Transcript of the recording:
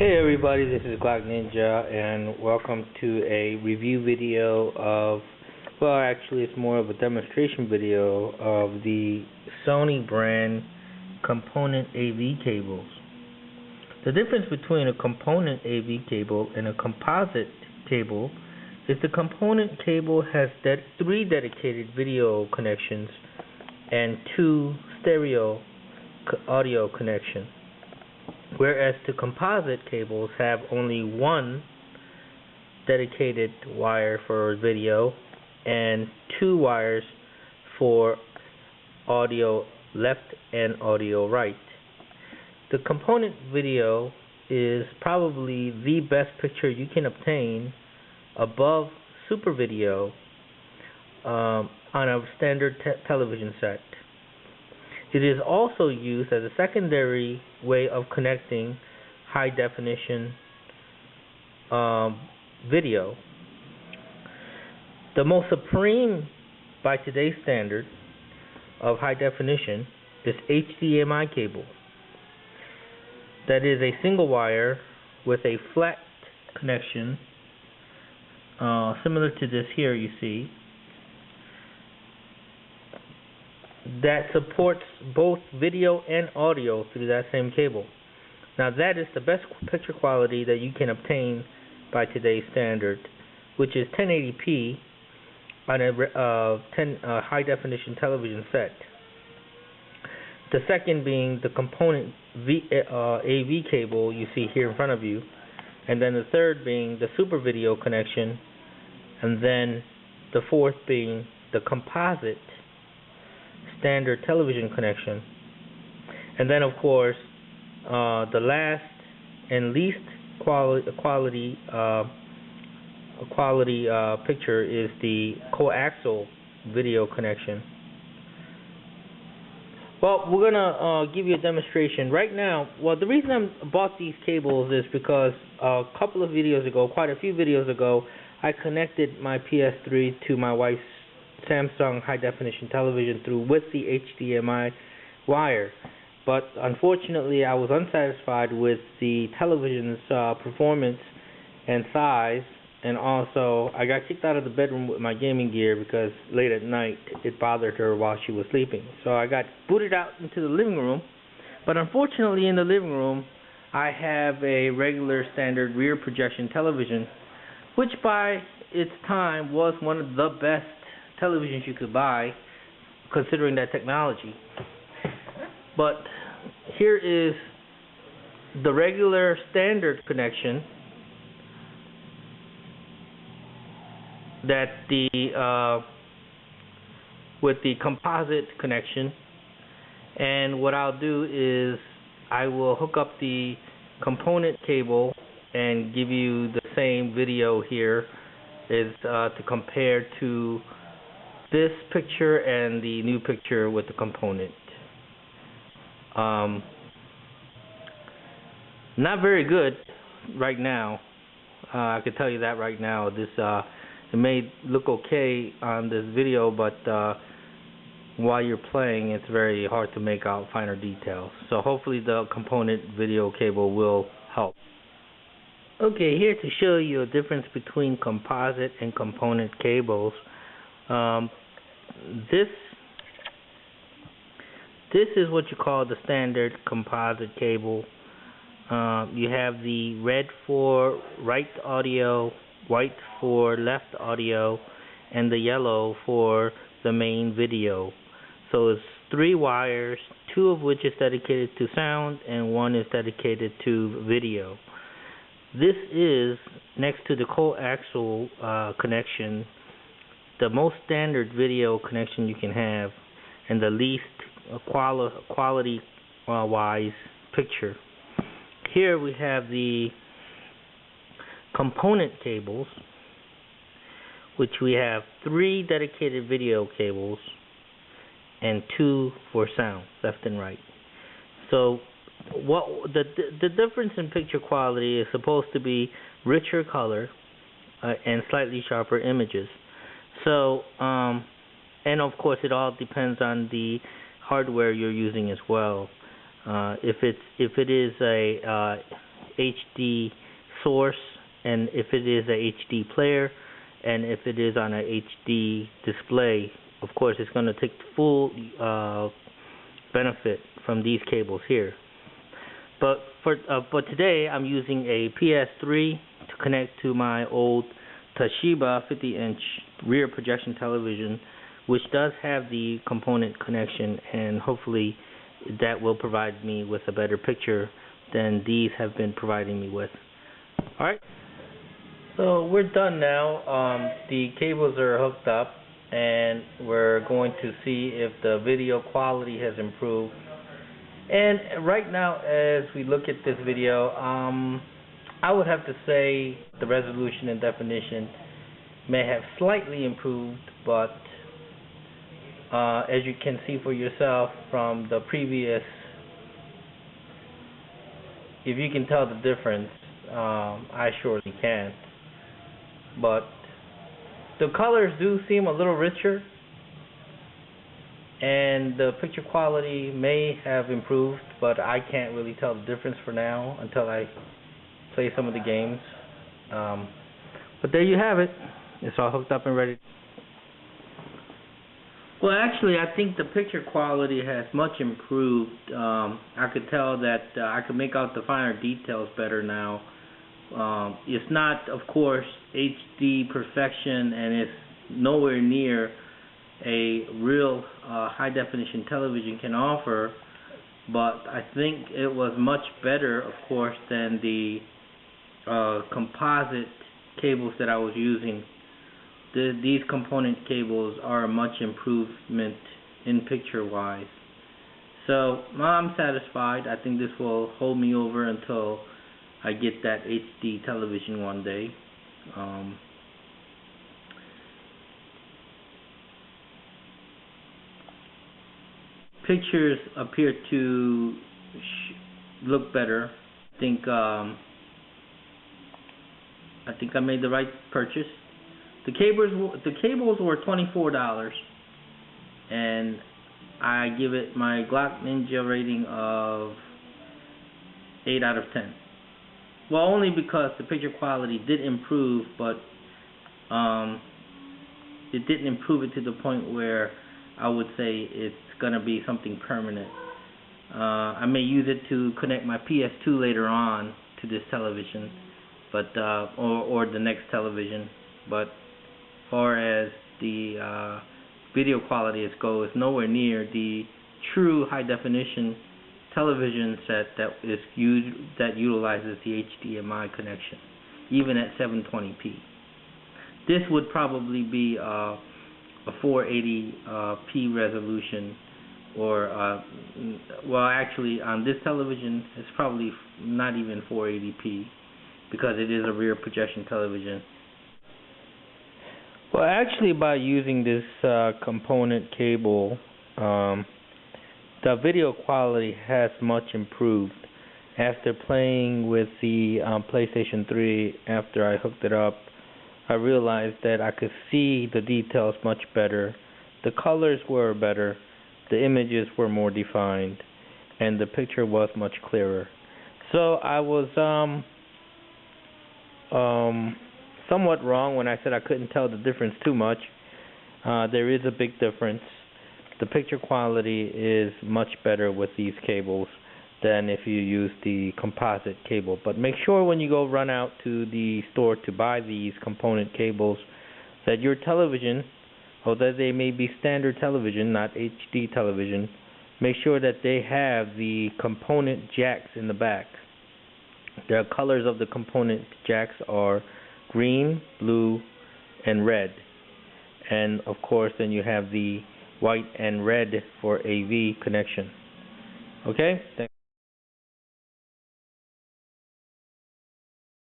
Hey everybody, this is Glock Ninja and welcome to a review video of, well actually it's more of a demonstration video of the Sony brand Component AV Cables. The difference between a Component AV cable and a composite cable is the Component cable has 3 dedicated video connections and 2 stereo audio connections, whereas the composite cables have only 1 dedicated wire for video and 2 wires for audio left and audio right. The component video is probably the best picture you can obtain above super video on a standard television set. It is also used as a secondary way of connecting high definition video. The most supreme by today's standard of high definition is HDMI cable. That is a single wire with a flat connection, similar to this here you see, that supports both video and audio through that same cable. Now that is the best picture quality that you can obtain by today's standard, which is 1080p on a high definition television set. The second being the Component AV cable you see here in front of you, and then the third being the super video connection, and then the fourth being the composite standard television connection. And then of course the last and least quality picture is the coaxial video connection. Well, we're gonna give you a demonstration right now. Well, the reason I bought these cables is because a couple of videos ago, quite a few videos ago, I connected my PS3 to my wife's Samsung high definition television with the HDMI wire, but unfortunately I was unsatisfied with the television's performance and size, and also I got kicked out of the bedroom with my gaming gear because late at night it bothered her while she was sleeping. So I got booted out into the living room, but unfortunately in the living room I have a regular standard rear projection television, which by its time was one of the best televisions you could buy considering that technology. But here is the regular standard connection that with the composite connection, and what I'll do is I will hook up the component cable and give you the same video here is to compare to this picture and the new picture with the component. Not very good right now. I can tell you that right now. This it may look okay on this video, but while you're playing, it's very hard to make out finer details. So hopefully the component video cable will help. Okay, here to show you a difference between composite and component cables. This is what you call the standard composite cable. You have the red for right audio, white for left audio, and the yellow for the main video. So it's 3 wires, 2 of which is dedicated to sound and 1 is dedicated to video. This is, next to the coaxial connection, the most standard video connection you can have and the least quality wise picture. Here we have the component cables, which we have 3 dedicated video cables and 2 for sound, left and right. So what the difference in picture quality is supposed to be richer color and slightly sharper images. So and of course it all depends on the hardware you're using as well. If it is a HD source, and if it is a HD player, and if it is on a HD display. Of course, it's going to take full benefit from these cables here. But today, I'm using a PS3 to connect to my old Toshiba 50-inch rear projection television, which does have the component connection, and hopefully that will provide me with a better picture than these have been providing me with. Alright, so we're done now. The cables are hooked up, and we're going to see if the video quality has improved. And right now, as we look at this video, I would have to say the resolution and definition may have slightly improved, but as you can see for yourself from the previous, if you can tell the difference, I surely can. But the colors do seem a little richer, and the picture quality may have improved, but I can't really tell the difference for now until I play some of the games. But there you have it. It's all hooked up and ready. Well, actually, I think the picture quality has much improved. I could tell that I could make out the finer details better now. It's not, of course, HD perfection, and it's nowhere near a real high-definition television can offer, but I think it was much better, of course, than the composite cables that I was using. These component cables are a much improvement in picture-wise. So I'm satisfied. I think this will hold me over until I get that HD television one day. Pictures appear to look better. I think I made the right purchase. The cables were $24, and I give it my Glock Ninja rating of 8 out of 10. Well, only because the picture quality did improve, but it didn't improve it to the point where I would say it's going to be something permanent. I may use it to connect my PS2 later on to this television, but or the next television. But as far as the video quality goes, nowhere near the true high definition television set that utilizes the HDMI connection, even at 720p. This would probably be a 480p resolution, or well, actually on this television it's probably not even 480p because it is a rear projection television. Well, actually, by using this component cable, the video quality has much improved. After playing with the PlayStation 3, after I hooked it up, I realized that I could see the details much better. The colors were better, the images were more defined, and the picture was much clearer. So I was somewhat wrong when I said I couldn't tell the difference too much. There is a big difference. The picture quality is much better with these cables than if you use the composite cable. But make sure when you go run out to the store to buy these component cables that your television, although they may be standard television, not HD television, make sure that they have the component jacks in the back. The colors of the component jacks are green, blue, and red. And of course then you have the white and red for AV connection. Okay? Thanks.